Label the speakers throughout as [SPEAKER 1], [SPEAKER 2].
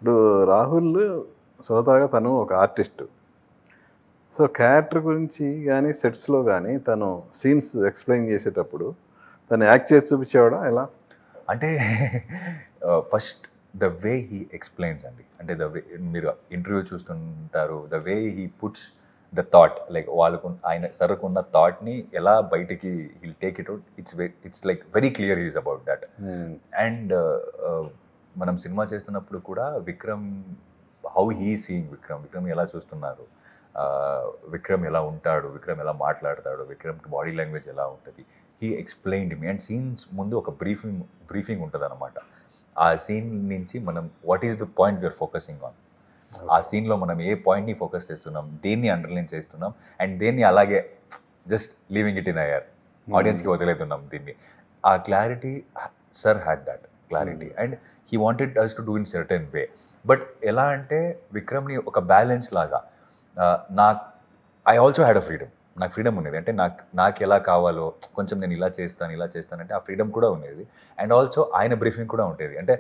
[SPEAKER 1] ఇప్పుడు రాహుల్ స్వతహాగా తను ఒక ఆర్టిస్టు. సో, క్యారెక్టర్ గురించి గానీ, సెట్స్‌లో గానీ తను సీన్స్ ఎక్స్‌ప్లెయిన్ చేసేటప్పుడు తను యాక్ట్ చేసి చూపించేవాడా ఎలా?
[SPEAKER 2] అంటే first the way he explains అండి. అంటే ద వే మీరు ఇంటర్వ్యూ చూస్తుంటారు. The way he puts the thought like ఆయన సరుకున్న థాట్‌ని ఎలా బయటికి he'll take it out. It's like very clear he is about that.
[SPEAKER 1] హ్మ్.
[SPEAKER 2] అండ్ మనం సినిమా చేస్తున్నప్పుడు కూడా Vikram how he seeing Vikram ఎలా చూస్తున్నారు, విక్రమ్ ఎలా ఉంటాడు, విక్రమ్ ఎలా మాట్లాడతాడు, విక్రమ్ బాడీ లాంగ్వేజ్ ఎలా ఉంటుంది, he explained me. And scenes ముందు ఒక బ్రీఫింగ్ ఉంటుంది అనమాట. ఆ సీన్ నుంచి మనం what is the point we are focusing on, ఆ సీన్లో మనం ఏ పాయింట్ని ఫోకస్ చేస్తున్నాం, దేన్ని అండర్లైన్ చేస్తున్నాం, అండ్ దేన్ని అలాగే just leaving it in air, ఆడియన్స్కి వదిలేతున్నాం దీన్ని. ఆ clarity sir had that clarity and he wanted us to do in certain way. But ఎలా అంటే విక్రమ్ని ఒక బ్యాలెన్స్ లాగా నాకు I also had a freedom. నాకు ఫ్రీడమ్ ఉండేది. అంటే నాకు ఎలా కావాలో కొంచెం నేను ఇలా చేస్తానంటే ఆ ఫ్రీడమ్ కూడా ఉండేది. అండ్ ఆల్సో ఆయన బ్రీఫింగ్ కూడా ఉండేది. అంటే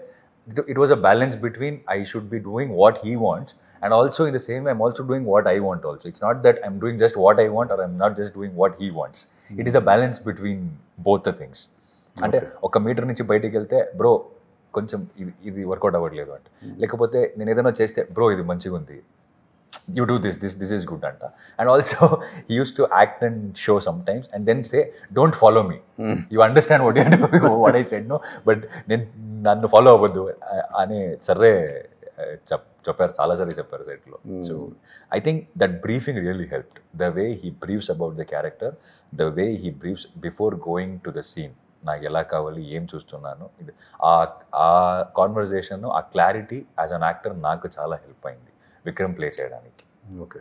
[SPEAKER 2] it was a balance between I should be doing what he wants and also in the same I'm also doing what I want also. It's not that I'm doing just what I want or I'm not just doing what he wants. It is a balance between both the things. అంటే ఒక metre నుంచి బయటికి వెళ్తే bro కొంచెం ఇది work out అవ్వట్లేదు అంటే, లేకపోతే నేను ఏదైనా చేస్తే బ్రో ఇది మంచిగా ఉంది, you do this is good anta. And also he used to act and show sometimes and then say don't follow me, you understand what you doing, what I said, no, but నన్ను follow అవ్వద్దు అని సర్రే చెప్పారు, చాలాసార్లు చెప్పారు సెట్లో. So I think that briefing really helped. The way he briefs about the character, the way he briefs before going to the scene, నాకు ఎలా కావాలి, ఏం చూస్తున్నాను, ఇది ఆ కాన్వర్జేషన్, ఆ క్లారిటీ యాజ్ అన్ యాక్టర్ నాకు చాలా హెల్ప్ అయింది విక్రమ్ ప్లే చేయడానికి.
[SPEAKER 1] ఓకే.